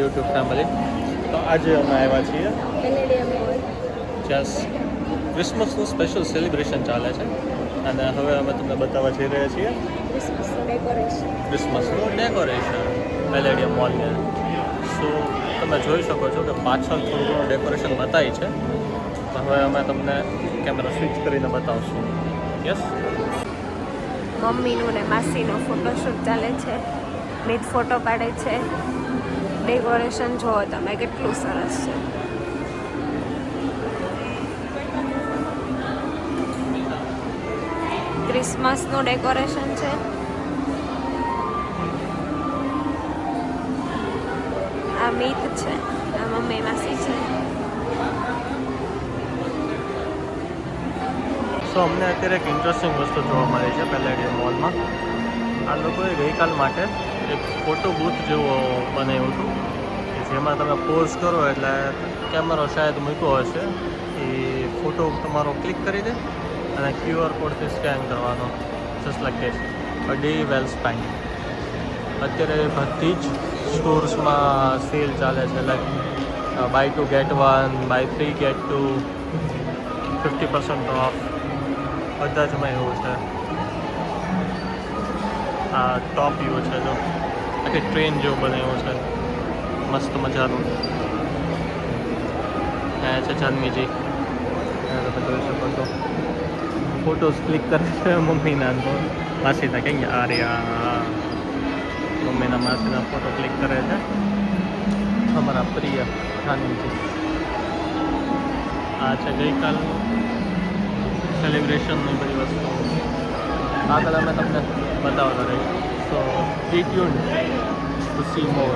YouTube family. તો આજે અમે આવ્યા છીએ જ્યાં ક્રિસમસનું સ્પેશિયલ સેલિબ્રેશન ચાલે છે અને હવે અમે તમને બતાવવા જઈ રહ્યા છીએ ક્રિસમસનું ડેકોરેશન પેલેડિયમ મોલને. સો તમે જોઈ શકો છો કે પાછળ થોડું ઘણું ડેકોરેશન બતાવી છે. તો હવે અમે તમને કેમેરા સ્વિચ કરીને બતાવશું. યસ, મમ્મીનું ને માસીનો ફોટોશૂટ ચાલે છે. મિત ફોટો પાડે છે. ડેકોરેશન જુઓ તમે કેટલું સરસ છે. ક્રિસમસનું ડેકોરેશન છે. આ મિત છે, આ મમ્મી માસી છે. સો અમને અત્યારે એક ઇન્ટરેસ્ટિંગ વસ્તુ જોવા મળી છે પેલેડિયમ મોલમાં. આ લોકોએ ગઈકાલ માટે એક ફોટો બૂથ જેવો બનાવ્યું હતું કે જેમાં તમે પોઝ કરો એટલે કેમેરો શાયદ મૂક્યો હશે, એ ફોટો તમારો ક્લિક કરી દે અને QR કોડથી સ્કેન કરવાનો. Just like this, a day well spent. અત્યારે બધી જ સ્ટોર્સમાં સેલ ચાલે છે, like buy 2 get 1, buy 3 get 2, 50% off. બધા જમાં એવું છે. આ ટોપ વ્યૂ છે, જો આખી ટ્રેન જેવું બનાવ્યું છે મસ્ત મજાનું. આ છે જાનવીજી, તમે જોઈ શકો છો. ફોટોસ ક્લિક કરે છે મમ્મીના તો માસીના. કંઈ આ રહ્યા મમ્મીના માસીના ફોટો ક્લિક કરે છે અમારા પ્રિય જાનવીજી. આ છે ગઈકાલનું સેલિબ્રેશનની બધી વસ્તુઓ. આગળ અમે તમને બતાવતા રહીશું. So stay tuned to see more.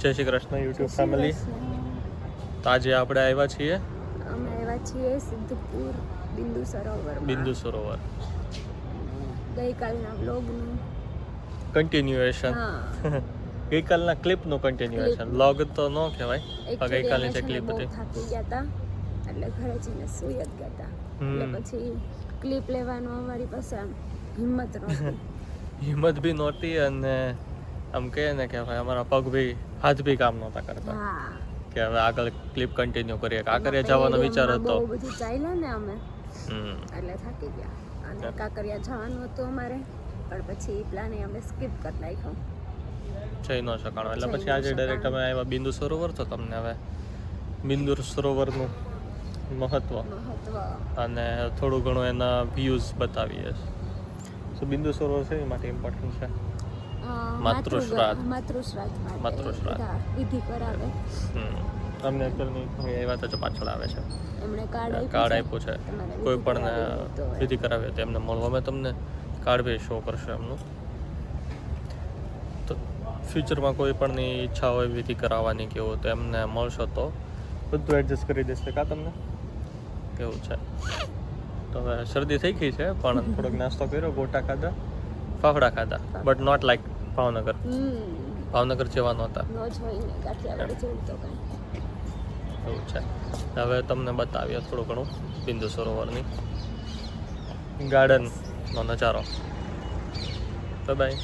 જય શ્રી કૃષ્ણ યુટ્યુબ ફેમિલી. તો આજે આપણે આવ્યા છીએ સિદ્ધપુર બિંદુ સરોવર. ગઈકાલના વ્લોગનું કન્ટિન્યુએશન. ગઈકાલના ક્લિપનું કન્ટિન્યુએશન. વ્લોગ તો ન કહેવાય, પણ ગઈકાલની જે ક્લિપ હતી. થાકી ગયા હતા એટલે ઘરે જઈને સુઈ જ ગયા હતા. એટલે પછી ક્લિપ લેવાનો અમારી પાસે હિંમત નહોતી. હિંમત બી નહોતી અને આમ કહે ને કે ભાઈ અમારા પગ બી હાથ બી કામ નહોતા કરતા કે હવે આગળ ક્લિપ કન્ટિન્યુ કરીએ. કાંકરિયા જવાનો વિચાર હતો. બહુ બધું ચાલ્યા ને અમે, એટલે થાકી ગયા. અને કાંકરિયા જવાનું હતું અમારે, પણ પછી પ્લાને અમે સ્કીપ કરી નાખ્યો. જઈ ન શકાણો એટલે પછી આજે ડાયરેક્ટ અમે આવ્યા બિંદુ સરોવર. તો તમને હવે બિંદુ સરોવરનું મહત્વ અને થોડું ઘણું એના વ્યૂઝ બતાવીએ. સો બિંદુ સરોવર છે એ માટે ઇમ્પોર્ટન્ટ છે. માતૃશ્રાદ્ધ વિધિ કરાવે. તમને અત્યારની એ વાત જ પાછળ આવે છે. એમણે કાર્ડ કાર્ડ આપ્યું છે, તમારે કોઈ વિધિ પણ કરાવવી હોય તો વિધિ કરાવે તો એમને મળો. અમે તમને કાર્ડ બી શો કરશે એમનું. તો ફ્યુચરમાં કોઈ પણની ઈચ્છા હોય વિધિ કરાવવાની કે એવું તો એમને મળશો તો બધું એડજસ્ટ કરી દેશે. કાં તમને કેવું છે? તો હવે શરદી થઈ ગઈ છે પણ થોડોક નાસ્તો કર્યો, ગોટા ખાધા, ફાફડા ખાધા, but not like Bhavnagar. Bhavnagar જેવા નહોતા. નો જ હોય ને કાઠિયાવાડી જેવું તો કાંઈ. એવું છે. હવે તમને બતાવીએ થોડું ઘણું બિંદુ સરોવરની ગાર્ડનનો નજારો. બાય.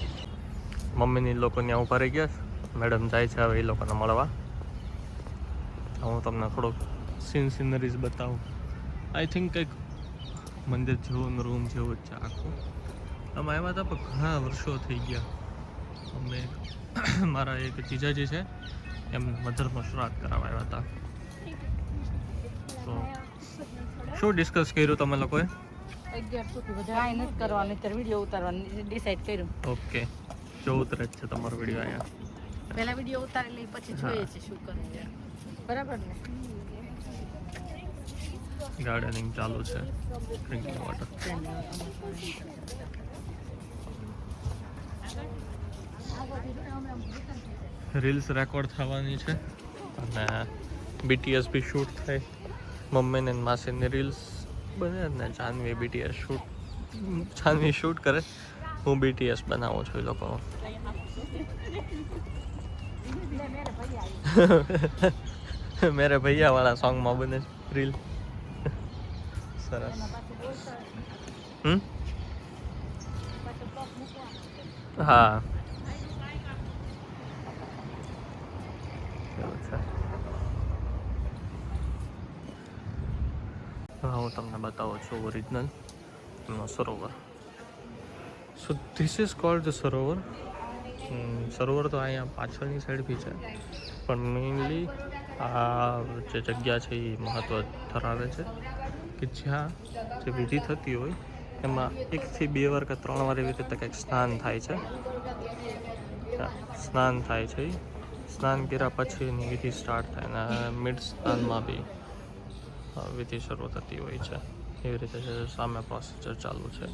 મમ્મીની લોકો ત્યાં ઊભા રહી ગયા. મેડમ જાય છે હવે એ લોકોને મળવા. હું તમને થોડુંક સીનરીઝ બતાવું. આઈ થિંક કંઈક મંદિર જેવું રૂમ જેવું જ છે આખું. અમે આવ્યા હતા પણ ઘણા વર્ષો થઈ ગયા. અમે મારા એક જીજાજી છે એમ મધરનો શ્રાદ્ધ કરાવવા આવ્યા હતા. તો શું ડિસ્કસ કર્યું તમે લોકોએ? 11 સુધી કાંઈ નથી કરવાનું, અત્યારે વિડીયો ઉતારવાનું ડિસાઈડ કર્યું. ઓકે, 14 જ છે તમારો વિડીયો અહીંયા. પહેલા વિડીયો ઉતારી લઈ પછી જોઈએ છે શું કરવું છે. બરાબર ને? ગાર્ડનિંગ ચાલુ છે, ડ્રિંકિંગ વોટર. રીલ્સ રેકોર્ડ થવાની છે અને BTS બી શૂટ થાય. મમ્મી ને માસીની રીલ્સ બને ને Janvi BTS shoot, Janvi shoot કરે, હું BTS બનાવું છું એ લોકોનો. મેરે ભૈયા વાળા સોંગમાં બને રીલ. સરસ. હા એવું છે. હું તમને બતાવું છું ઓરિજિનલ એમનો સરોવર. So this is called the sarovar. સરોવર તો અહીંયા પાછળની સાઈડ બી છે પણ મેઇનલી આ જે જગ્યા છે એ મહત્ત્વ ધરાવે છે કે જ્યાં જે વિધિ થતી હોય એમાં 1 થી 2 વાર કે 3 વાર એવી રીતે કંઈક સ્નાન થાય છે. સ્નાન થાય છે. સ્નાન કર્યા પછી એની વિધિ સ્ટાર્ટ થાય અને મિડ સ્નાનમાં બી વિધિ શરૂ થતી હોય છે. એવી રીતે છે. સામે પ્રોસિજર ચાલુ છે.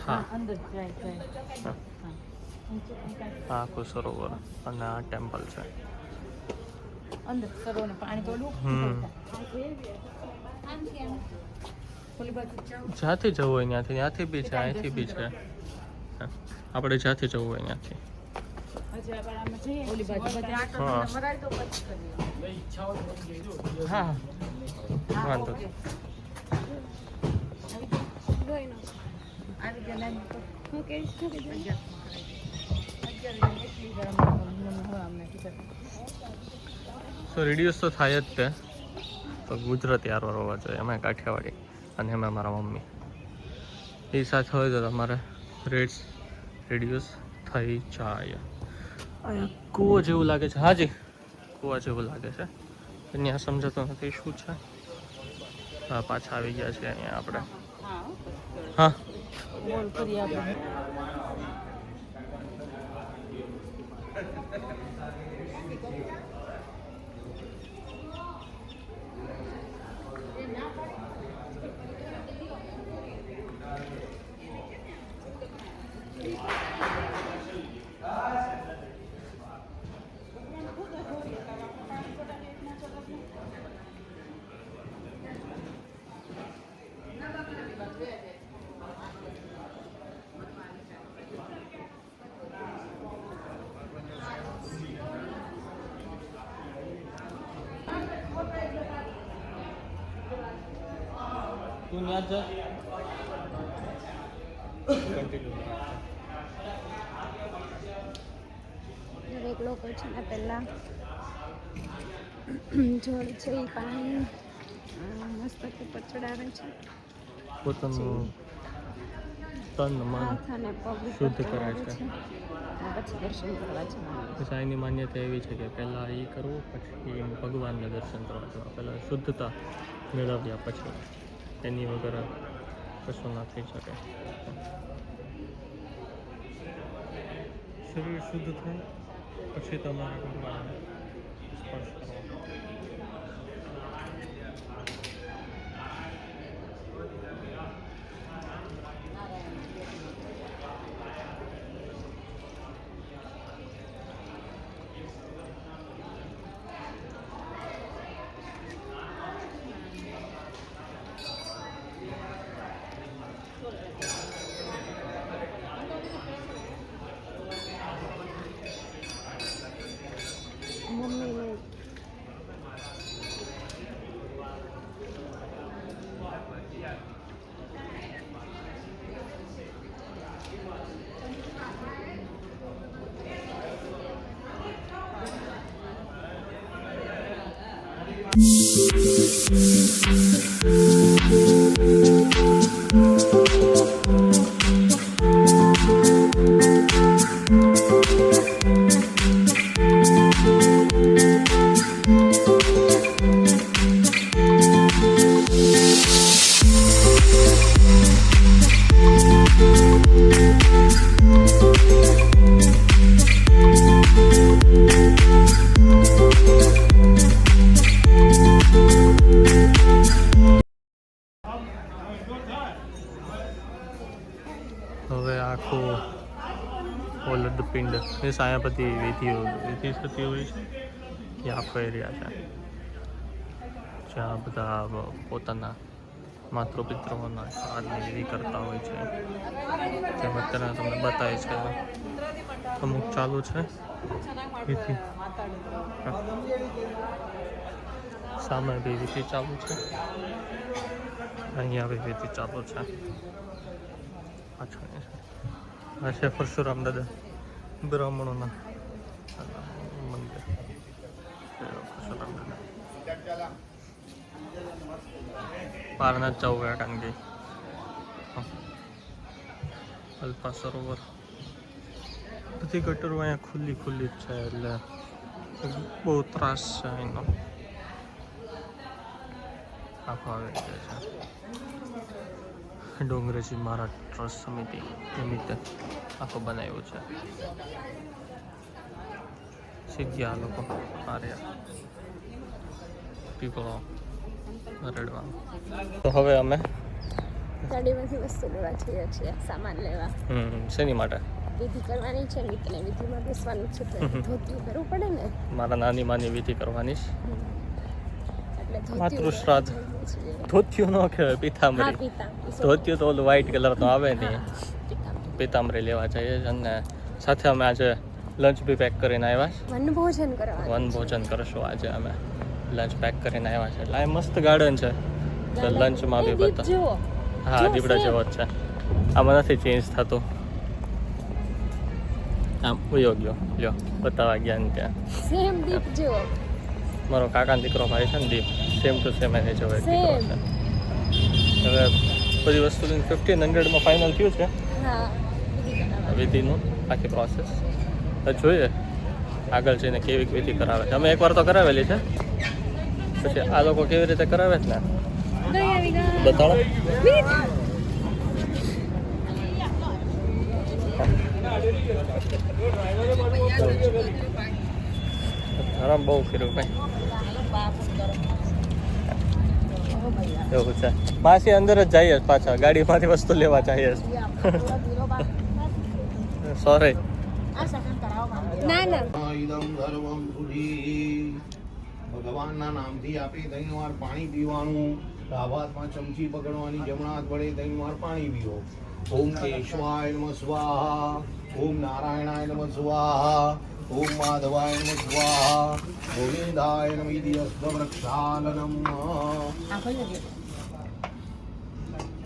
હા, અંદર જાય. આ આખું સરોવર અને આ ટેમ્પલ છે. અંદર સરોવરનું પાણી થોડું ઓલી બાજુ જાવ. જ્યાંથી જવું હોય ત્યાંથી બી છે, અહીંથી બી છે. આપણે જ્યાંથી જવું હોય ત્યાંથી. હજી આપણે આમાં જઈએ ઓલી બાજુ બધે આટો હા. મરાય તો પછી કરીએ. હા વાંધો ઓકે. આવી ગયા લાઈન તો ઓકે સો રેડિયોસ તો થાય જ તે. તો ગુજરાતી હારવાર હોવા જોઈએ. અમે કાઠિયાવાડી અને અમે મારા મમ્મી એ સાથે હોય તો તમારે રેડિયોસ થઈ જાય. અહીંયા કૂવો જેવું લાગે છે. હાજી, કૂવા જેવું લાગે છે. અહીંયા સમજાતું નથી શું છે. હા, પાછા આવી ગયા છે અહીંયા આપણે. હા બોલ કરી આપણે. તું યાદ જા. દરેક લોકો છે ને પહેલાં જળ છે એ પાણી મસ્તક ઉપર ચડાવે છે. પોતાનું તન મન હાથ અને પગ ઉપર શુદ્ધ કરે ચડાવે છે. છે અને પછી દર્શન કરવા જવાનું. પછી અહીંની માન્યતા એવી છે કે પહેલાં એ કરવું પછી ભગવાનને દર્શન કરવા જવા. પહેલાં શુદ્ધતા મેળવ્યા પછી એની વગર કશું ના થઈ શકે. શરીર શુદ્ધ થાય પછી તમારે કરવાનું સ્પર્શ કરવાનો. મમ્મીનું હવે આખું ઓલડ પિંડ મીન્સ અહીંયા બધી વિધિ થતી હોય છે એ આખો એરિયા છે જ્યાં બધા પોતાના માતૃપિતૃઓના શ્રાદ્ધની વિધિ કરતા હોય છે જેમ અત્યારે તમને બતાવે છે અમુક ચાલુ છે વિધિ. સામે બી વિધિ ચાલુ છે, અહીંયા બી વિધિ ચાલુ છે. પાછળ આ છે પરશુરામ દાદા બ્રાહ્મણોના મંદિર. પરશુરામ દાદા પારનાથ જવું કારણ કે અલ્પા સરોવર બધી ગટરો અહીંયા ખુલ્લી જ છે એટલે બહુ ત્રાસ છે એનો. આખો આવી છે ડોંગરેજી મહારાજ ટ્રસ્ટ સમિતિ નિમિત્તે આખો બનાવ્યો છે. શીખ્યા લોકો આર્યા પીપળો રડવા. તો હવે અમે ગાડીમાંથી વસ્તુ લેવા જઈએ છીએ, સામાન લેવા. શેની માટે? વિધિ કરવાની છે મિત્રને, વિધિમાં બેસવાનું છે તો ધોતિયું કરવું પડે ને. મારા નાની માની વિધિ કરવાની છે એટલે માતૃશ્રાદ્ધ. ધોતિયું ન કહેવાય, પીતાંબરી. ધોતિયું તો ઓલું વ્હાઈટ કલરનું આવે ને, પીતાંબરી લેવા જઈએ છીએ. અને સાથે અમે આજે લંચ બી પેક કરીને આવ્યા છે. વનભોજન કરવાનું. વનભોજન કરશું આજે અમે. લંચ પેક કરીને આવ્યા છે એટલે આ મસ્ત ગાર્ડન છે તો લંચમાં બી બધા. હા, દીપડા જેવો જ છે. આમાં નથી ચેન્જ થતું. આમ ઉયો ગયો લ્યો બતાવવા ગયા ને ત્યાં. સેમ દીપ જેવો. મારો કાકાનો દીકરો ભાઈ છે ને દીપ, સેમ ટુ સેમ એને જેવો એક દીકરો છે. હવે બધી વસ્તુ 1500માં ફાઇનલ થયું છે હા, વિધિનું આખી પ્રોસેસ. હવે જોઈએ આગળ જઈને કેવી વિધિ કરાવે છે. અમે એકવાર તો કરાવેલી છે, પછી આ લોકો કેવી રીતે કરાવે છે ને બતાવો. આરામ બહુ કર્યું ભાઈ. એવું છે. પાછી અંદર જ જઈએ પાછા, ગાડીમાંથી વસ્તુ લેવા જઈએ. સોરી. ના ના ઇદમ સર્વમ સુધી. ભગવાનના નામથી આપે ત્રણ વાર પાણી પીવાનું. ડાબા હાથમાં ચમચી પકડવાની, જમણા હાથ વડે ત્રણ વાર પાણી પીવો. ઓમ કેશવાય નમઃ સ્વાહા, ઓમ નારાયણાય નમઃ સ્વાહા, ઓમ માધવાય નમઃ સ્વાહા, ગોવિંદાય નમઃ ઇતિ અસ્તવૃક્ષાલનમ.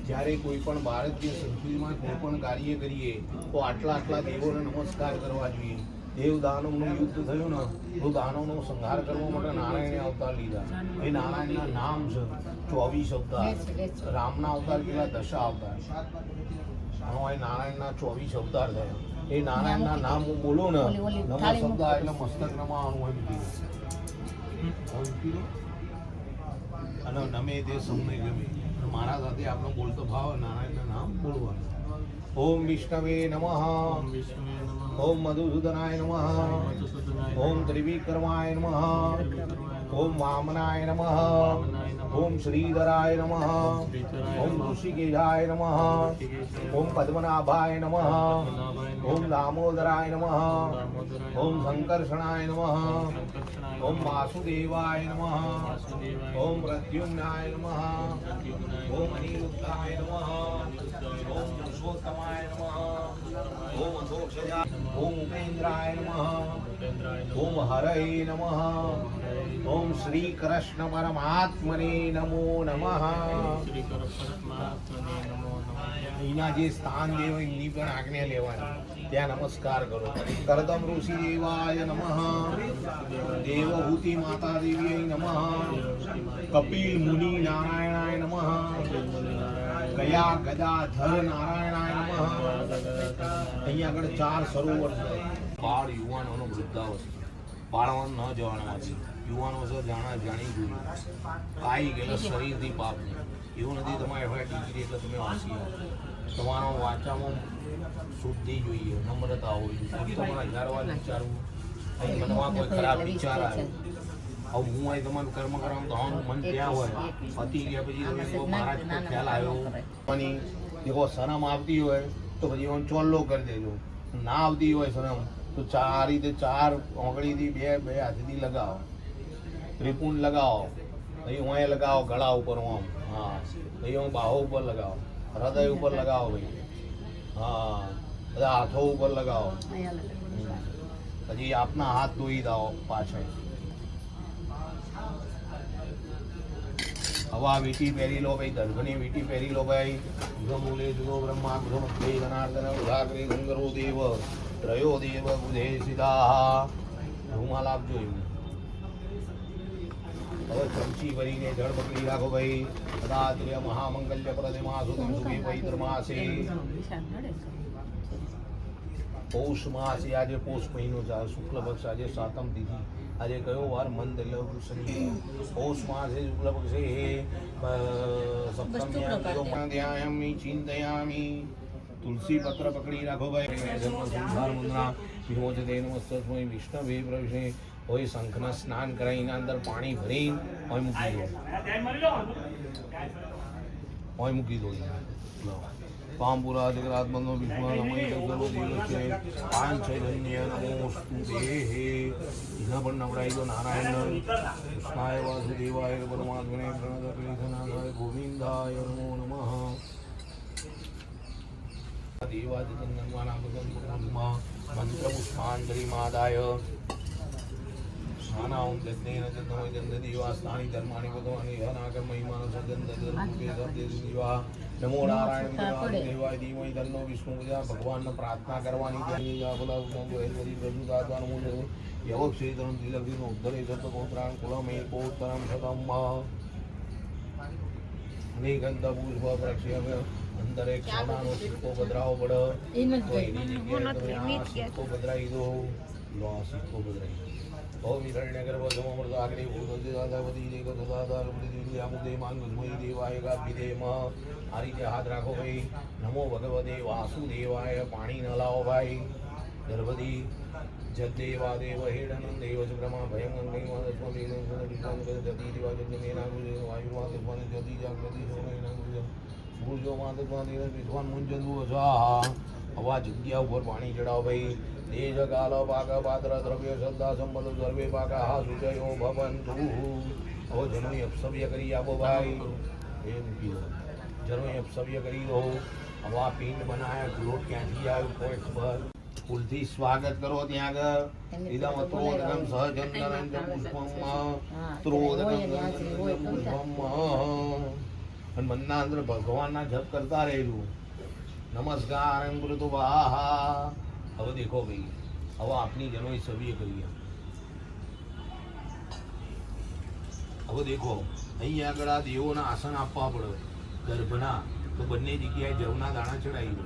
જ્યારે કોઈ પણ ભારતીય સંસ્કૃતિમાં કોઈ પણ કાર્ય કરીએ તો આટલા દેવોને નમસ્કાર કરવા જોઈએ. દેવ દાનવનું યુદ્ધ થયું ને તો દાનવનો સંહાર કરવા માટે નારાયણે અવતાર લીધા. એ નારાયણના નામ છે 24 અવતાર. રામના અવતાર કેટલા? 10 અવતાર. એ નારાયણના 24 અવતાર થયા. એ નારાયણના નામ હું બોલું ને, નમઃ શબ્દ એટલે મસ્તક નમાવાનું એમ કીધું. અને નમે તે સૌને ગમે. મારા સાથે આપણો બોલતો ભાવ નારાયણના નામ બોલવાનું. ઓમ વિષ્ણવે નમઃ. ઓમ વિષ્ણવે નમઃ. ઓમ મધુસૂદનાય નમઃ. મધુસૂદનાય ઓમ ત્રિવિક્રમાય નમઃ. નમઃ. ઓમ વામનાય નમઃ. વામનાય નમઃ. ઓમ શ્રીધરાય નમઃ. શ્રીધરાય ઓમ નમઃ. ઋષિકેશાય નમઃ. ઋષિકેશાય ઓમ પદ્મનાભાય નમઃ. પદ્મનાભાય નમઃ. ઓમ દામોદરાય નમઃ. દામોદરાય ઓમ નમઃ. સંકર્ષણાય નમઃ. સંકર્ષણાય ઓમ નમઃ. વાસુદેવાય નમઃ. વાસુદેવાય ઓમ નમઃ. પ્રદ્યુમ્નાય નમઃ. પ્રદ્યુમ્નાય ઓમ નમઃ. અનિરુદ્ધાય નમઃ. અનિરુદ્ધાય ઓમ નમઃ. પુરુષોત્તમાય નમઃ. ઓમ અધોક્ષજાય. ઓમ ઉપેન્દ્રાય નમઃ. ભૂપેન્દ્રાય નમઃ. ઓમ હરય નમઃ. હરે ઓમ શ્રી કૃષ્ણ પરમાત્મને નમો નમઃ. શ્રી પરમાત્મને નમો નમઃ. અહીંના જે સ્થાન દેવ એમની પણ આજ્ઞા લેવાની, ત્યાં નમસ્કાર કરો. કરદમ ઋષિ દેવાય નમઃ. દેવહૂતિ માતા દેવી નમઃ. કપિલ મુનિ નારાયણાય નમઃ. ગયા ગદાધર નારાયણાય નમઃ. અહીંયા આગળ 4 સરોવર છે. બાળ યુવાનોનો વૃદ્ધાવસ્થા, બાળવાન ન જવાના છે. યુવાનો છે જાણી જોયું આવી ગયેલા શરીરથી પાપ એવું નથી. તમારે હવે ડિગ્રી એટલે તમે હોશિયાર. તમારો વાચામાં શુદ્ધિ જોઈએ, નમ્રતા હોવી જોઈએ. તમારા 1000 વાર વિચારવું. અહીં મનમાં કોઈ ખરાબ વિચાર આવે, હવે હું અહીં તમારું કર્મ કરવાનું તમારું મન ત્યાં હોય, પતી ગયા પછી તમે કહો મહારાજ કોઈ ખ્યાલ આવ્યો અને દેખો શરમ આવતી હોય તો પછી હું ચોલ્લો કરી દેજો. ના આવતી હોય શરમ તો આ રીતે 4 આંગળીથી બે હાથથી લગાવો, ત્રિપુંડ લગાવો. અહીં હું લગાવો ગળા ઉપર, આમ હા. અહીં હું બાહુ ઉપર લગાવો, હૃદય ઉપર લગાવો ભાઈ, હા. બધા હાથો ઉપર લગાવો. પછી આપના હાથ ધોઈ દાઓ પાછળ. હવા વીટી પહેરી લો ભાઈ, દર્ભની વીટી પહેરી લો ભાઈ. મૂલે જુદો બ્રહ્મા ગૃહમધ્યે જનાર્દન ઉદાગ્રે ગંગરો દેવ ત્રયો દેવ બુધે સીધા. રૂમાલ આપજો એમને. હવે ચમચી ભરીને જળ પકડી રાખો ભાઈ. સદાત્ર્ય મહામંગલ્ય પ્રદિમા સુતમ સુખી પવિત્ર માસે. પૌષ માસ એ આજે પૌષ મહિનો છે, શુક્લ પક્ષ આજે 7મ તિથિ. આજે કયો વાર મંદ એટલે શનિ. પૌષ માસ એ શુક્લ પક્ષે સપ્તમ્યામી ચિંતયામી. તુલસી પત્ર પકડી રાખો ભાઈ. જન્મ સંસાર મુદ્રા વિમોચતે નમસ્તસ્મૈ વિષ્ણવે પ્રવિશે. હોય શંખના સ્નાન કરાવીને અંદર પાણી ભરી હોય મૂકી દો, હોય મૂકી દો. પામપુરા જગરાત્મનો વિશ્વ નમય સર્વો દિવસે પાંચજન્ય નમોસ્તુ દેહે. એના પણ નવડાવી દો. નારાયણ કૃષ્ણાય વાસુદેવાય પરમાત્મને પ્રણતનાથાય ગોવિંદાય નમો નમઃ. દેવાદિતન્નમાના મંત્ર પુષ્પાંજલિમાદાય સ્નાનાં જજ્ઞેન જન્મય જન્મ દેવાસ્તાની ધર્માણી ભગવાની હનાકર મહિમાનો સજ્જન દેવા. નમો નારાયણ દેવાય ધીમહિ તન્નો વિષ્ણુ પૂજા. ભગવાનને પ્રાર્થના કરવાની. યવક્ષેત્રમ ત્રિલક્ષિનો ઉદ્ધરે સતગોત્રાણ કુલમે કોત્તરમ શતમ. નિગંધ પુષ્પ પ્રક્ષેપ અંદર એક સોનાનો સિક્કો બદરાવો પડે તો એની જગ્યાએ તમે આ સિક્કો બદરાવી દો. લો આ સિક્કો બદરાવી. ઓમ હિરણ્યગર્ભ સમમૃત આગ્રે ભૂતજે દાદાવતી દેવ સદાધાર બુદ્ધિ આમુદે માંગુમય દેવાય ગાભિદેમ. આ રીતે હાથ રાખો ભાઈ. નમો ભગવતે વાસુદેવાય. પાણી ન લાવો ભાઈ. ગર્ભદી જદ્દેવા દેવ હેડનં દેવ ચ બ્રહ્મા ભયં ગંગૈ સ્વામી વિષ્ણુ જતી દેવા જન્મેના વાયુમાં દેવાન જતી જાગૃતિ સોમૈના સૂર્યો માં વિદ્વાન મુંજંદુ સ્વાહા. હવા જગ્યા ઉપર પાણી ચડાવો ભાઈ. દેજ કાલ પાક પાત્ર દ્રવ્ય શ્રદ્ધા સંબંધ સર્વે પાકા હા સુચયો ભવંતુ. હવે જનોઈ અપસવ્ય કરી આપો ભાઈ. એ મૂકી દો. જનોઈ અપસવ્ય કરી દો. હવા પિંડ બનાયા ગ્રોટ ક્યાંથી આવ્યો કોઈ ખબર. ફૂલથી સ્વાગત કરો ત્યાં આગળ. ઇદમ ત્રોદકમ સહચંદનં ચ પુષ્પમ ત્રોદકમ પુષ્પમ. અને મનના અંદર ભગવાનના જપ કરતા રહેલું. નમસ્કાર કૃતુ વાહા. હવે દેખો ભાઈ, હવે આપની જનોઈ સવ્ય કરીએ. હવે દેખો અહીં આગળ આ દેવોના આસન આપવા પડે ગર્ભના. તો બંને જગ્યાએ જવના દાણા ચડાવી દો.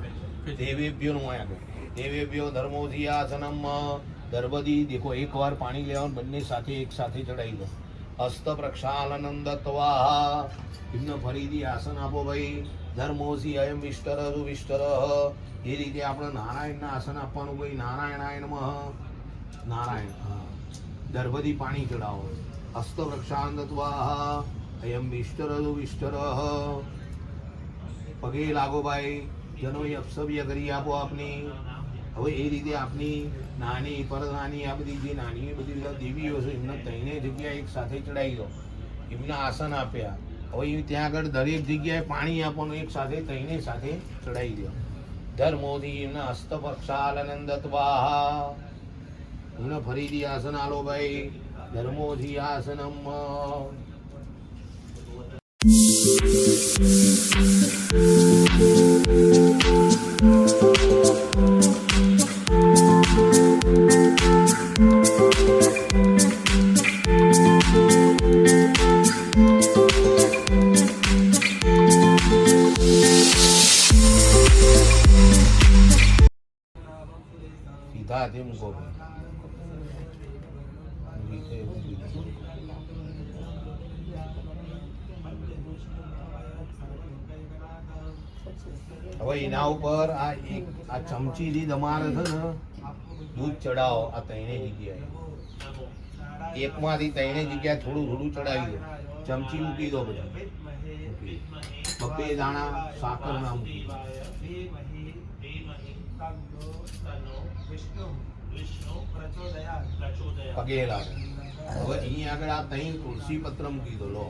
દેવેભ્યોનું આગળ દેવેભ્યો ધર્મોથી આસનમ. ગર્ભથી દેખો એકવાર પાણી લેવાનું બંને સાથે એક સાથે ચડાવી દો. હસ્ત પ્રક્ષાલનમ દત્વા એમને ફરીથી આસન આપો ભાઈ. ધર્મોસી અયમ વિષ્ટર વિષ્ટર. એ રીતે આપણે નારાયણના આસન આપવાનું ભાઈ. નારાયણાય નમઃ. નારાયણ. હા, દર્ભથી પાણી ચડાવો. હસ્ત પ્રક્ષાલન દત્વા અયમ વિષ્ટર વિષ્ટર. પગે લાગો ભાઈ. જનોએ અપસવ્ય કરી આપો આપની. હવે એ રીતે આપની નાની પરનાની આ બધી જે નાની બધી દેવીઓ છે એમને ત્રણે જગ્યાએ એક સાથે ચડાવી દો. એમને આસન આપ્યા. હવે ત્યાં આગળ દરેક જગ્યાએ પાણી આપવાનું એક સાથે ત્રણે સાથે ચડાવી દો. ધર્મોથી એમને હસ્ત પ્રક્ષાલન દત્વા. એમને ફરીથી આસન આલો ભાઈ. ધર્મોથી આસનમ. સીધા હાથે મૂકો ભાઈ. હવે એના ઉપર આ ચમચીથી તમારે છે ને દૂધ ચડાવો. આ ત્રણે જગ્યાએ એકમાંથી ત્રણે જગ્યાએ થોડું થોડું ચડાવી દો. ચમચી મૂકી દો બધા. બબ્બે દાણા સાકર ના મૂકી દો. પગે લાગે. હવે અહીં આગળ આ ત્રણ તુલસી પત્ર મૂકી દો. લો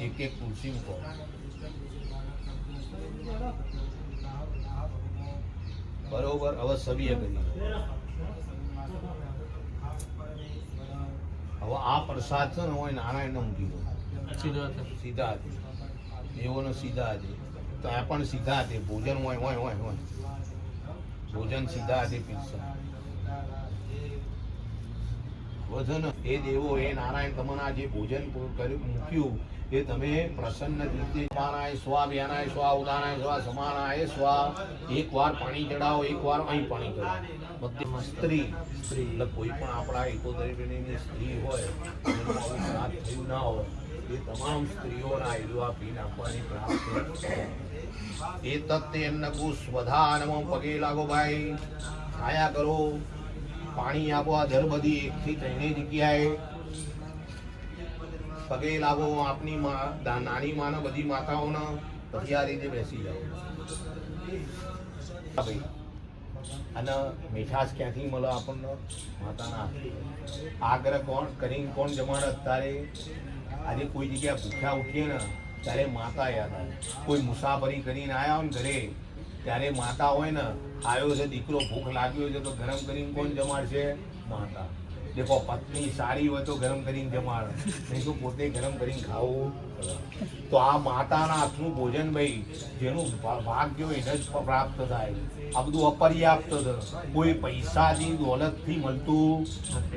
એક એક તુલસી મૂકો. બરોબર. હવે સવ્ય કરી. હવે આ પ્રસાદ છે ને હોય નારાયણને મૂકી દો. સીધા હાથે. દેવોને સીધા હાથે. તો આ પણ સીધા હાથે. ભોજન હોય હોય હોય હોય. ભોજન સીધા હાથે પીરસા. વજન એ દેવો એ નારાયણ તમારા જે ભોજન કર્યું મૂક્યું એ તમે પ્રસન્ન રીતે માનાય સ્વા વ્યાનાય સ્વા ઉદાનાય સ્વા સમાનાય સ્વા. એક વાર પાણી ચડાવો. એક વાર અહીં પાણી ચડાવો. બધી સ્ત્રી એટલે કોઈ પણ આપણા 71 સ્ત્રી હોય જેનું આવું શ્રાદ્ધ થયું ના હોય એ તમામ સ્ત્રીઓના આયુ પીને આપવાની પ્રાપ્ત. એ તત્તેન્નકુ સ્વધાનમ. પગે લાગો ભાઈ. છાયા કરો. પાણી આપો. આ દર બધી એકથી ત્રણે જગ્યાએ પગે લાગો. આપની નાની માને બધી માતાઓને પછી આ રીતે બેસી જાઓ. ભાઈ અને મીઠાશ ક્યાંથી મળે આપણને? માતાના આગ્રહ કોણ કરીને કોણ જમાડે? અત્યારે આજે કોઈ જગ્યાએ ભૂખ્યા ઉઠીએ ને ત્યારે માતા યાદ આવે. કોઈ મુસાફરી કરીને આવ્યા હોય ને ઘરે ત્યારે માતા હોય ને, આવ્યો છે દીકરો ભૂખ લાગ્યો છે તો ગરમ કરીને કોણ જમાડશે? માતા. દેખો પત્ની સારી હોય તો ગરમ કરીને જમાડે, નહીં તો પોતે ગરમ કરીને ખાવું. તો આ માતાના હાથનું ભોજન ભાઈ જેનું ભાગ્ય હોય એને જ પ્રાપ્ત થાય. આ બધું અપર્યાપ્ત છે. કોઈ પૈસાથી દોલતથી મળતું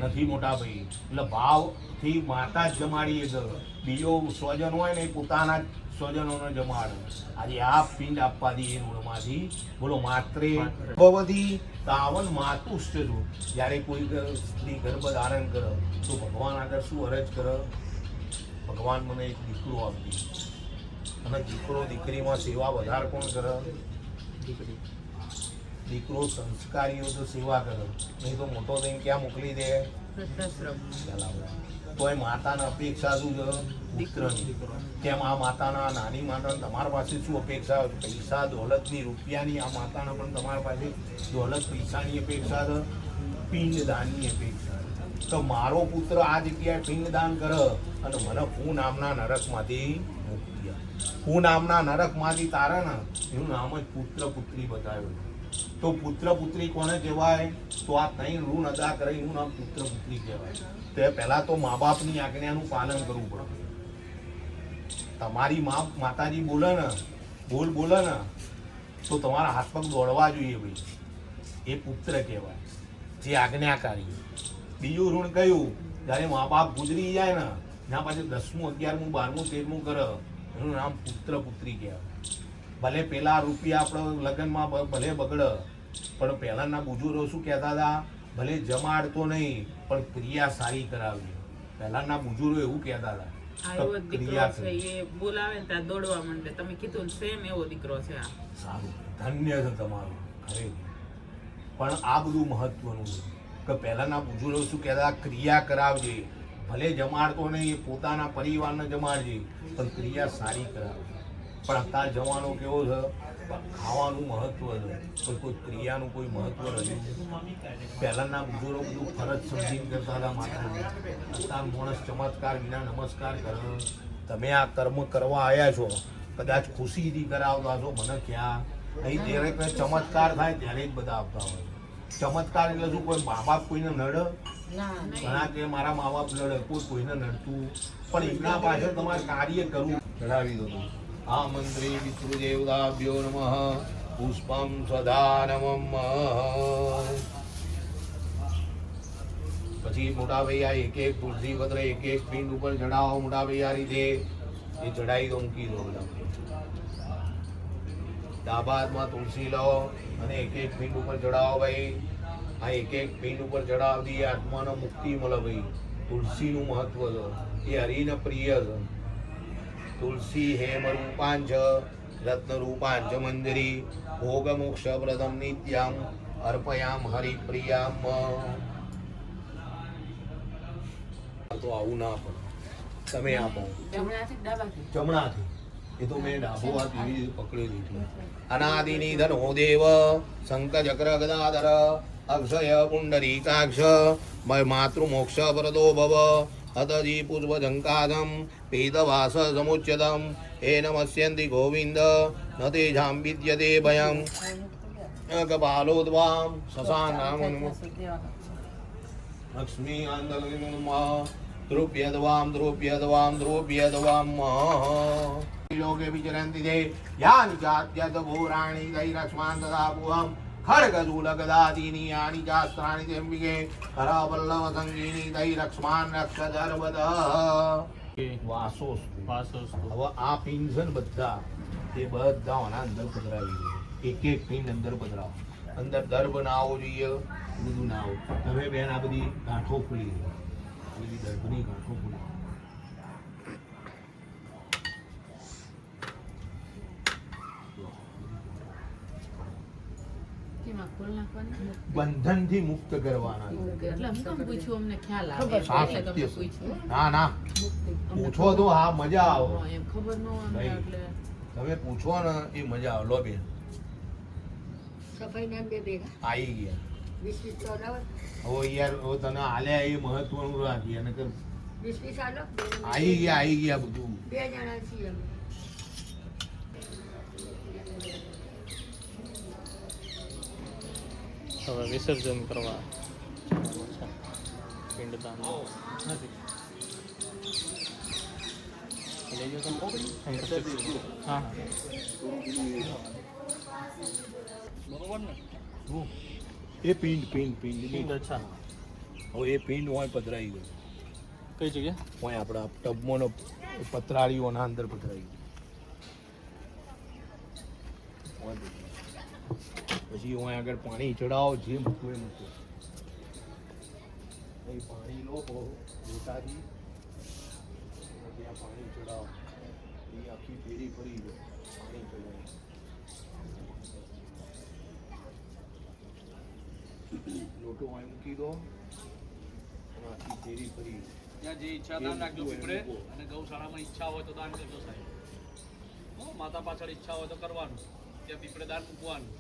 નથી મોટા ભાઈ. એટલે ભાવથી માતા જ જમાડીએ છે. બીજો સ્વજન હોય ને એ પોતાના જ સ્વજનોને જમાડે. આજે આ પિંડ આપવાથી એ ઋણમાંથી બોલો માત્રે ભગવતી તાવન માતુષ્ટ છું. જ્યારે કોઈ સ્ત્રી ગર્ભ ધારણ કરે તો ભગવાન આગળ શું અરજ કરે? ભગવાન મને એક દીકરો આપી. અને દીકરો દીકરીમાં સેવા વધારે કોણ કરે? દીકરો સંસ્કારીઓ તો સેવા કરે, નહીં તો મોટો થઈને ક્યાં મોકલી દે? તો એ માતાને અપેક્ષા શું છે? દીકરાની. કેમ આ માતાના નાની માતાને તમારા પાસે શું અપેક્ષા? પૈસા દોલતની રૂપિયાની. આ માતાને પણ તમારા પાસે દોલત પૈસાની અપેક્ષા છે, પિંડદાનની અપેક્ષા. તો મારો પુત્ર આ જગ્યાએ પિંડદાન કરે અને મને હું નામના નરકમાંથી મુક્તિ આપે. હું નામના નરકમાંથી તારે ને એનું નામ જ પુત્ર પુત્રી બતાવ્યું. તો પુત્ર પુત્રી કોને કહેવાય? તો આ ત્રણ ઋણ અદા કરે એનું નામ પુત્ર પુત્રી કહેવાય. તો પહેલા તો મા બાપની આજ્ઞાનું પાલન કરવું પડે. તમારી માતાજી બોલે ને, બોલે ને તો તમારા હાથ પગ દોડવા જોઈએ ભાઈ. એ પુત્ર કહેવાય, જે આજ્ઞાકારી. બીજું ઋણ કયું? જ્યારે મા બાપ ગુજરી જાય ને ત્યાં પાછું 10મું 11મું 12મું 13મું કરે એનું નામ પુત્ર પુત્રી કહેવાય. ભલે પેલા રૂપિયા આપણે લગ્નમાં ભલે બગડે, પણ પહેલાના બુજુર્ગો શું કહેતા હતા? ભલે જમાડતો નહીં પણ ક્રિયા સારી કરાવી. પહેલાના બુજુર્ગો એવું કહેતા હતા આ કે એવો જ દીકરો ક્રિયા છે કરી. એ બોલાવે ને ત્યાં દોડવા માંડે. તમે કીધું ને સેમ એવો દીકરો છે આ. સારું ધન્ય છે તમારું ખરેખર. પણ આ બધું મહત્વનું છે કે પહેલાના બુજુર્ગો શું કહેતા, ક્રિયા કરાવજે, ભલે જમાડતો નહીં, એ પોતાના પરિવારને જમાડજે, પણ ક્રિયા સારી કરાવજે. પણ અત્યારે જવાનો કેવો છે, ખાવાનું મહત્વ છે પણ કોઈ ક્રિયાનું કોઈ મહત્વ નથી. પહેલાના બુજુર્ગો બધું ફરજ સમજીને કરતા હતા માતાજી. અત્યારે માણસ ચમત્કાર વિના નમસ્કાર કરે. તમે આ કર્મ કરવા આવ્યા છો, કદાચ ખુશીથી કરાવતા છો, મને ક્યાં અહીં જ્યારે કંઈ ચમત્કાર થાય ત્યારે જ બધા આવતા હોય. ચમત્કાર એટલે શું, કોઈ મા બાપ કોઈને નડે? ઘણા કે મારા મા બાપ નડે, કોઈ કોઈને નડતું, પણ એમના પાછળ તમારે કાર્ય કરવું. ચડાવી દો તમે. આ મંત્રી પિતૃદેવતાભ્યો નમઃ પુષ્પમ સદા નમઃ. પછી મોટા ભાઈ આ એક એક તુલસી પત્ર એક એક પિંડ ઉપર ચડાવો. મોટા ભાઈ આ રીતે એ ચડાવી દો, મૂકી દો. બધા ડાબા હાથમાં તુલસી લો અને એક એક પિંડ ઉપર ચડાવો. ભાઈ આ એક એક પિંડ ઉપર ચડાવતી આત્માને મુક્તિ મળે. ભાઈ તુલસીનું મહત્વ છે, એ હરિને પ્રિય છે. તુલસી હેમ રૂપાંચ રત્ન રૂપાંચ મંજરી ભોગ મોક્ષ પ્રદમ નિત્યામ અર્પયામ હરિપ્રિયામ. તો આવું ના પણ તમે આપો જમણાથી કે ડાબાથી? જમણાથી. એ તો મેં ડાબો હાથ એવી રીતે પકડી દીધું. અનાદિની ધનો દેવ શંખ ચક્ર ગદાધર અક્ષય પુંડરીકાક્ષ માતૃમોક્ષ પ્રદો ભવ અતજી પુષ્પ જંકાદમ પેદવાસ સમુચ્યતમ હે નમસ્યંતિ ગોવિંદ ન તેજામ વિદ્યતે ભયમ કપાલોદ્વામ શશાનામ લક્ષ્મી આંદોલનમાં દ્રવ્યદ્વામ દ્રવ્યદ્વામ દ્રવ્યદ્વામ લોકે વિચરંતિ તે યાની ચાત્યત ભૂરાણી દૈરક્ષ્માન તદાપુહમ ખડગદૂલગદાદીની યાની ચાસ્ત્રાણી તેંબિકે કરાવલ્લભ સંગીની દૈરક્ષ્માન રક્ષધર્વદ વાસોસ્તુ. હવે આ પિંડ છે ને બધા એ બધા આના અંદર પધરાવી દે. એક એક પિંડ અંદર પધરાવો. અંદર દર્ભ ના આવવો જોઈએ, બધું ના આવું. તમે બેન આ બધી ગાંઠો ખુલી દો. આ બધી દર્ભની ગાંઠો ખુલી. કેમાં ખોલ નાખવાની? બંધનથી મુક્ત કરવાના છે. એટલે હું કેમ પૂછ્યું? અમને ખ્યાલ આવે આ એટલે સત્ય તમને છે. પૂછ્યું. ના ના પૂછો તો હા મજા આવે. હા, એમ ખબર ન હોય અમને નહીં. એટલે તમે પૂછો ને એ મજા આવે. લો બેન સફાઈ નામ બે ભેગા આવી ગયા. 20 ચોરાવ હવે યાર હવે તને હાલ્યા એ મહત્વનું રાખી અને કે 20 આલો આવી ગયા બધું. બે જણા છીએ અમે. હવે વિસર્જન કરવા પિંડદાન લઈ ગયો તો હા એ પિંડ પિંડ પિંડ પિંડ. અચ્છા, હવે એ પિંડ હોય પધરાઈ ગયો. કઈ જગ્યા? હોય આપણા ટબમાં પતરાળીઓના અંદર પધરાઈ ગયું. પછી હું આગળ પાણી ચડાવો, જે મૂકવું એ મૂકો. અહીં પાણી લો લોટાથી, ત્યાં પાણી ચડાવો. એ આખી ફેરી ફરી ગયો પાણી ચડાવો. લોટો અહીં મૂકી દો અને આખી ફેરી ફરી ગયો. ત્યાં જે ઈચ્છા દાન રાખજો પીપળે, અને ગૌશાળામાં ઈચ્છા હોય તો દાન કરજો સાહેબ. હો, માતા પાછળ ઈચ્છા હોય તો કરવાનું, ત્યાં પીપળે દાન મૂકવાનું.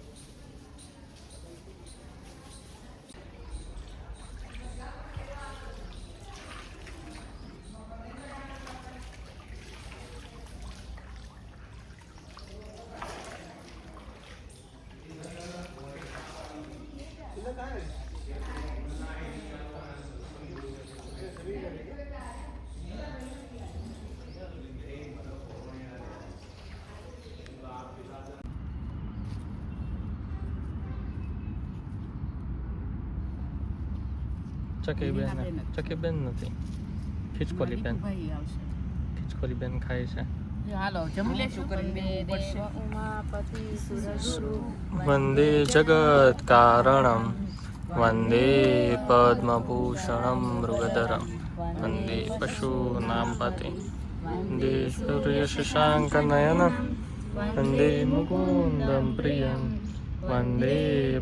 ચકી બેન નથી, ખીચકોલી બેન. ભાઈ આવશે. ખીચકોલી બેન ખાય છે. હાલો જમી લેશું કરીને પડશે. ઉમાપતિ સુરગુરુ વંદે જગત કારણમ વંદે પદ્મભૂષણમ મૃગધરમ वन्दे पशूनां पते वन्दे सूर्यशशाङ्कनयनं वन्दे मुकुन्दं प्रियं वन्दे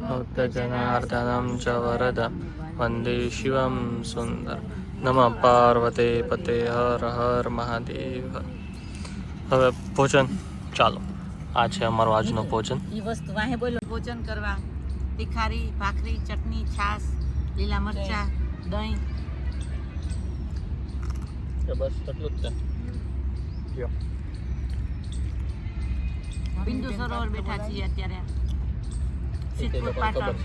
भक्तजनार्दनं च वरदं वन्दे शिवं सुन्दर नमः पार्वते पते हर हर મહાદેવ. હવે ભોજન ચાલો. આ છે અમારું આજનું ભોજન. એ વસ્તુ વાહે બોલો ભોજન કરવા તીખારી ભાખરી ચટણી છાશ લીલા મરચા દહીં બસ એટલું જ છે. બિંદુ સરોવર બેઠા છીએ અત્યારે સિદ્ધપુર પાટણ.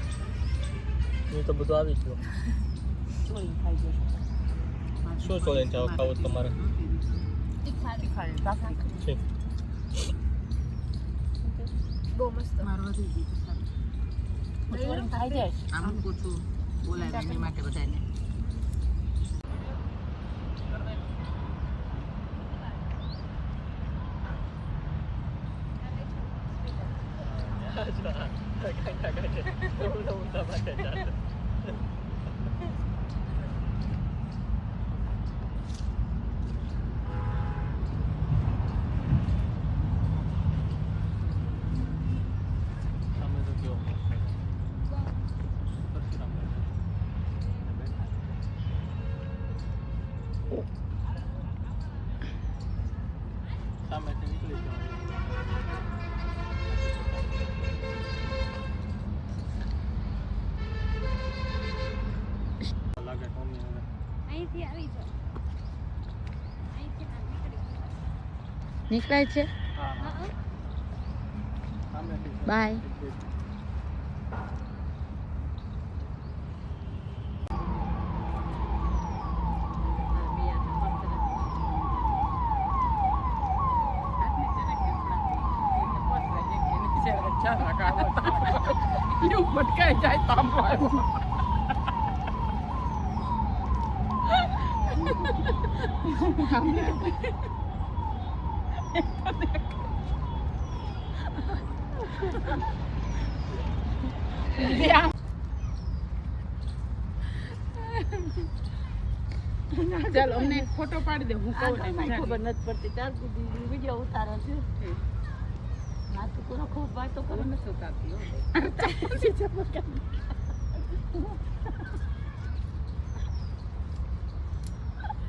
એ તો બધું આવી ગયું. શું ચોળીને જાવ ખાવું તમારે? તીખારી ભાખરી છે. બહુ મસ્ત. મારું વધી ગયું હું ચોળીને ખાઈ જઈશ. આમ મૂકું છું બોલાવે એની માટે બધાને. સામેથી નીકળી જવાનું. લાગે મમ્મી હવે. અહીંથી આવી જાઓ. અહીંથી ના નીકળી જાઓ. નીકળાય છે હા. સામેથી બાય. ભટકાઈ જાય તાંબો આવ્યો. ચાલો અમને ફોટો પાડી દે. હું કહું ખબર નથી પડતી ત્યાર સુધી વિડીયો ઉતારો છે. ના તો પૂરો ખૂબ વાતો કરો નથી ઉતારતી.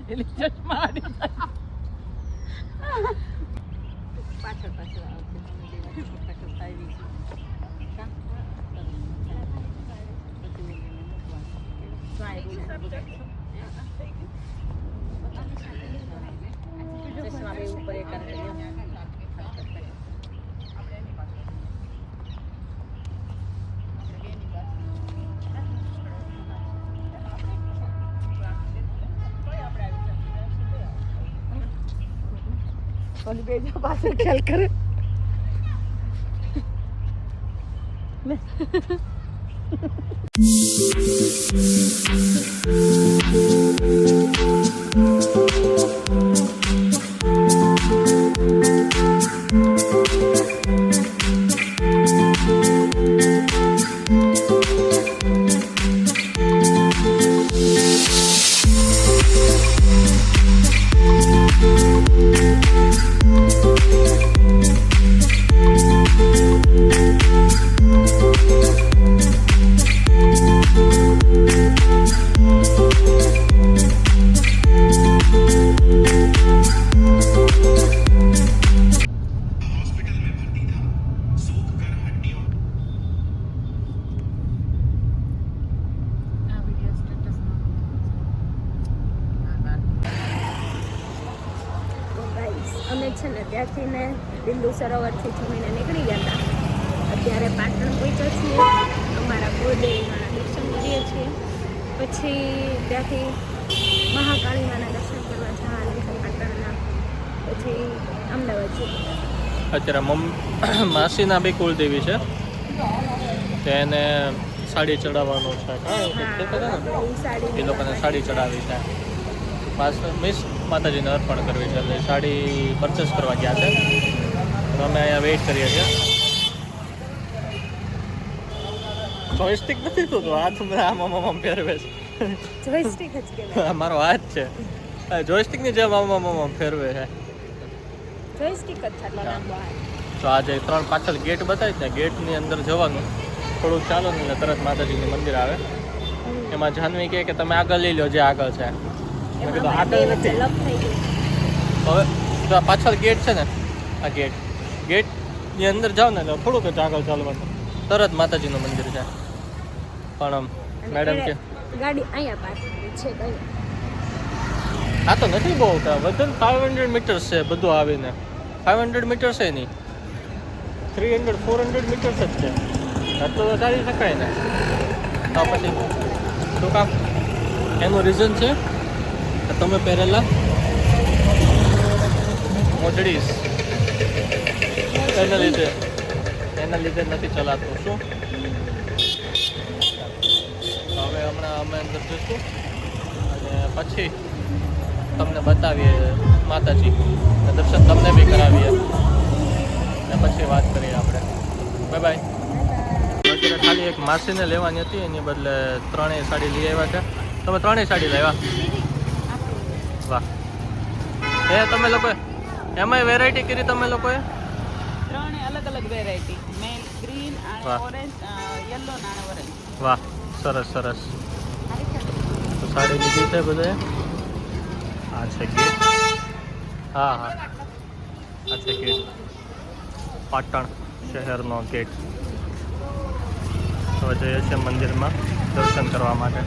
એટલે ચશ્મા આડી જાય. પાછળ પાછળ આવશે પાછળ આવી ચશ્મા બે ઉપર એક બે પાછળ ખ્યાલ કરે. અમે છે ને ત્યાંથી ને બિંદુ સરોવરથી જમીને નીકળી ગયા હતા. અત્યારે પાટણ પહોંચ્યા છીએ. અમારા કુળદેવીના દર્શન કરીએ છીએ. પછી ત્યાંથી મહાકાળીમાના દર્શન કરવા જવાના છે પાટણના. પછી અમદાવાદ જઈએ. અત્યારે માસીના બી કુળદેવી છે તેને સાડી ચડાવવાનું છે. એ લોકોને સાડી ચડાવી છે. મિસ માતાજીને અર્પણ કરવી છે એટલે સાડી પરચેસ કરવા ગયા છે. અમે અહીંયા વેઇટ કરીએ છીએ. જોઈસ્ટિક નથી થતું હાથ આમ પહેરવે છે. જોઈસ્ટિક જ કહેવાય. આ મારો હાથ છે. જોયસ્ટિકની જેમ આમ ફેરવે છે. જોઈસ્ટિક જ છે આટલો લાંબો હાથ. તો આજે 3 પાછળ ગેટ બતાવી ને ગેટની અંદર જવાનું થોડુંક ચાલો ને એટલે તરત માતાજીનું મંદિર આવે. એમાં જાનવી કહે કે તમે આગળ લઈ લો જે આગળ છે. મેં કીધું એમાં આગળ બે વચ્ચે નથી. લપ થઈ ગયું. હવે જો આ પાછળ ગેટ છે ને આ ગેટની અંદર જાઓ ને એટલે થોડુંક જ આગળ ચાલવાનું તરત માતાજીનું મંદિર છે. પણ અને મેડમ કે ગાડી અહીંયા પાર્ક છે કઈ. આ તો નથી બહુ વધન 500 મીટર્સ છે બધું આવીને 500 મીટર્સ છે નહીં 300-400 મીટર્સ જ છે. આટલું તો ચાલી શકાય ને. તો પછી શું કામ એનું રીઝન છે કે તમે પહેરેલા મોજડીસ એના લીધે નથી ચલાતું. શું હવે હમણાં અમે અંદર જઈશું અને પછી તમને બતાવીએ માતાજી દર્શન તમને બી કરાવીએ અને પછી વાત કરીએ આપણે. Bye bye. અત્યારે ખાલી એક માસીને લેવાની હતી એની બદલે 3 સાડી લઈ આવ્યા છે. તમે 3 સાડી લાવ્યા? વાહ. તમે લોકોએ એમાંય વેરાયટી કરી તમે લોકોએ? 3 અલગ અલગ વેરાયટી મેલ ગ્રીન અને વાહ. ઓરેન્જ યલો અને ઓરેન્જ. વાહ સરસ સરસ. તો સાડી લીધી છે બધે. આ છે ગેટ. હા આ છે ગેટ પાટણ શહેરનો ગેટ. હવે જઈએ છીએ મંદિરમાં દર્શન કરવા માટે.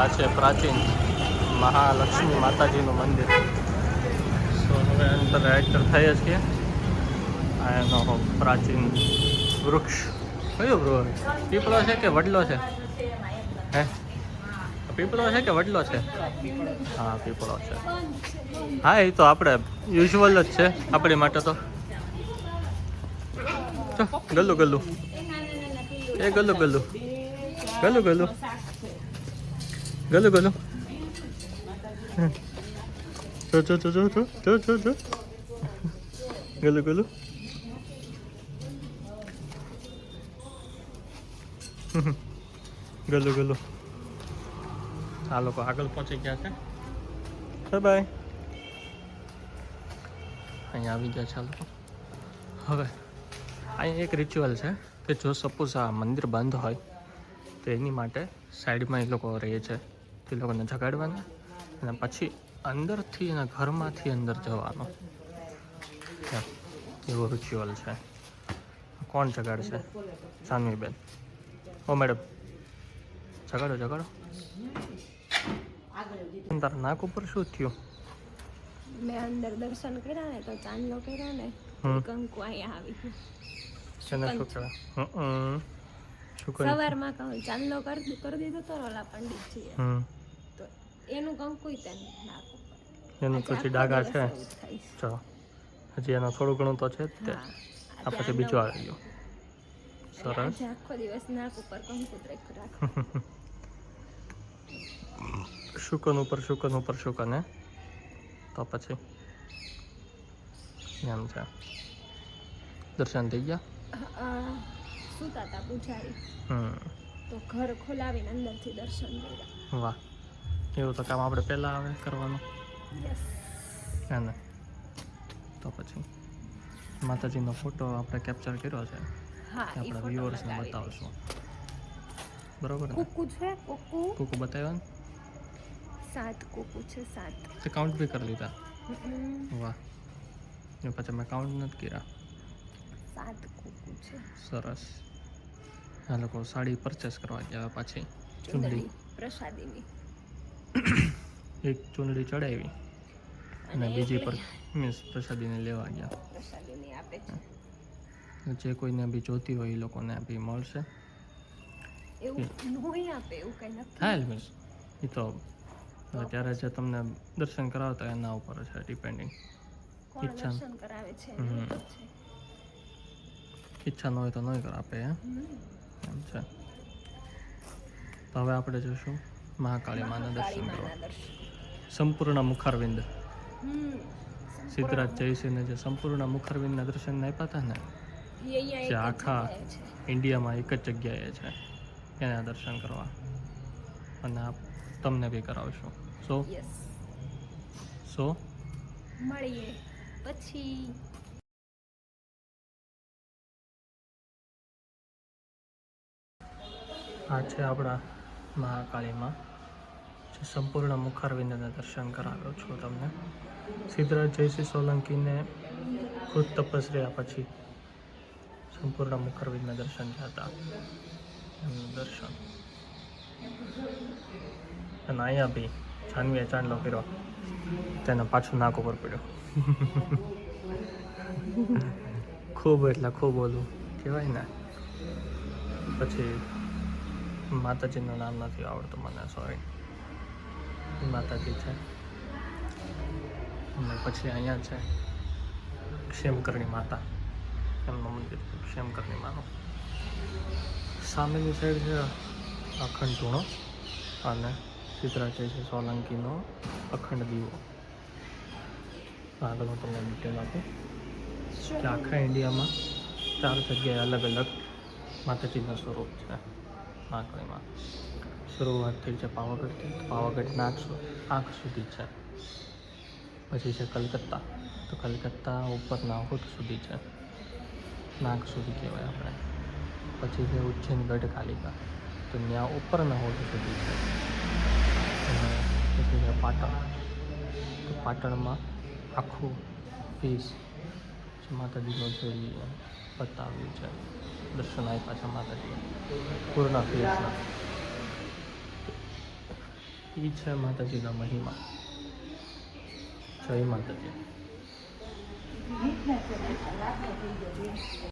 આ છે પ્રાચીન મહાલક્ષ્મી માતાજીનું મંદિર. સો હવે અંદર એન્ટર થઈએ છીએ. આ એનો પ્રાચીન વૃક્ષ. કયો વૃક્ષ? પીપળો છે કે વડલો છે? હે પીપળો છે કે વડલો છે? હા પીપળો છે. હા એ તો આપણે યુઝ્યુઅલ જ છે આપણી માટે તો. ગલ્લું ગલ્લું એ ગલ્લું ગલ્લું ગલ્લું ગલ્લું ગલ્લું ગલ્લું જો જો જો જો જો જો જો ગલ્લું ગલ્લું. ગલ્લું ગલ્લું. આ લોકો આગળ પહોંચી ગયા છે. Bye bye. અહીંયા આવી ગયા છે આ લોકો. હવે અહીંયા એક રિચ્યુઅલ છે કે જો સપોઝ આ મંદિર બંધ હોય તો એની માટે સાઈડમાં એ લોકો રહે છે. તે લોકોને જગાડવાના અને પછી અંદરથી એના ઘરમાંથી અંદર જવાનું એવો રિચ્યુઅલ છે. કોણ જગાડશે? જાનવીબેન. ઓ મેડમ જગાડો જગાડો. તારા નાક ઉપર શું થયું? મેં અંદર દર્શન કર્યા ને તો ચાંદલો કર્યો ને કંકુ અહીંયા આવી ગયું. એને શું કહેવાય? શું કહ્યું? સવારમાં કહું ચાંદલો કરી દીધો તો ઓલા પંડિતજીએ તો એનું કંકુ તેને નાક ઉપર. એનું આજે પછી આખો ડાઘા દિવસ છે. એવું જ થાય છે. ચલો હજી એનો થોડું ઘણું તો છે જ તે. હા. આ પછી બીજું આવી ગયું. સરસ. આજે આખો દિવસ નાક ઉપર કંકુ જ રાખો. શુકન ઉપર શુકન હે તો પછી એમ છે. દર્શન થઈ ગયા? સુતા હતા પૂજારી હમ તો ઘર ખોલાવીને અંદરથી દર્શન કર્યા. વાહ. એવું તો કામ આપણે પહેલાં આવે કરવાનું યસ. હે ને? તો પછી માતાજીનો ફોટો આપણે કેપ્ચર કર્યો છે હા કે આપણા વ્યુઅર્સને બતાવશું. બરોબર ને? કુકુ છે કુકુ કુકુ બતાવ્યા ને? 7 કુકુ છે 7. તે કાઉન્ટ બી કરી લીધા? વાહ. એ પછી મેં કાઉન્ટ નથી કર્યા. 7 કુકુ છે. સરસ. આ લોકો સાડી પરચેસ કરવા ગયા પાછી ચૂંદડી પ્રસાદીની એક ચૂંદડી ચડાવી અને બીજી પર મીન્સ પ્રસાદીને લેવા ગયા. પ્રસાદીની આપે છે. જે કોઈને બી જોતી હોય એ લોકોને બી મળશે. એવું નહીં આપે એવું કઈ નથી. હા મીન્સ એ તો ત્યારે જે તમને દર્શન કરાવતા એના ઉપર છે ડિપેન્ડિંગ. કોણ ઈચ્છા. દર્શન કરાવે છે હમ. એની ઉપર છે. ઈચ્છા ન હોય તો નહીં આપે હે એમ છે. તો હવે આપણે જઈશું મહાકાળી માના દર્શન કરવા. સંપૂર્ણ મુખારવિંદ. સિદ્ધરાજ જયસિંહને જે સંપૂર્ણ મુખારવિંદના દર્શન આપ્યા હતા ને જે આખા ઇન્ડિયામાં એક જ જગ્યાએ છે એના દર્શન કરવા. અને તમને બી કરાવશું. યસ, સો મળીએ પછી. આ છે આપણા મહાકાળીમાં, જે સંપૂર્ણ મુખારવિંદના દર્શન કરાવ્યો છું તમને. સિદ્ધરાજ જયસિંહ સોલંકીને ખુદ તપસ્યા પછી સંપૂર્ણ મુખારવિંદના દર્શન થયા હતા. એમનું દર્શન. અને અહીંયા બી જાનવીએ ચાંદલો કર્યો, તેને પાછું નાક ઉપર પડ્યો. ખૂબ એટલે ખૂબ ઓલું કહેવાય ને. પછી માતાજીનું નામ નથી આવડતું મને, સોરી. માતાજી છે. અને પછી અહીંયા છે ક્ષેમકરણી માતા, એમનું મંદિર ક્ષેમકરણી માનું. સામેની સાઈડ છે અખંડ ધૂણો અને સિદ્ધરાજ જયસિંહ સોલંકીનો અખંડ દીવો. આગળ હું તમને ડિટેલ આપું કે આખા ઇન્ડિયામાં 4 જગ્યાએ અલગ અલગ માતાજીનું સ્વરૂપ છે મહાકાળીમાં. શરૂઆત થઈ છે પાવાગઢથી, પાવાગઢના આંખ સુધી છે. પછી છે કલકત્તા, તો કલકત્તા ઉપરના હોઠ સુધી છે, નાક સુધી કહેવાય આપણે. પછી છે ઉજ્જૈન ગઢકાલિકા, તો ત્યાં ઉપરના હોઠ સુધી છે. અને પછી છે પાટણ, તો પાટણમાં આખું ફેસ જે માતાજીનું છે એ બતાવ્યું છે, દર્શન આપ્યા છે માતાજીએ પૂર્ણ ફેસના. એ છે માતાજીના મહિમા. જય માતાજી.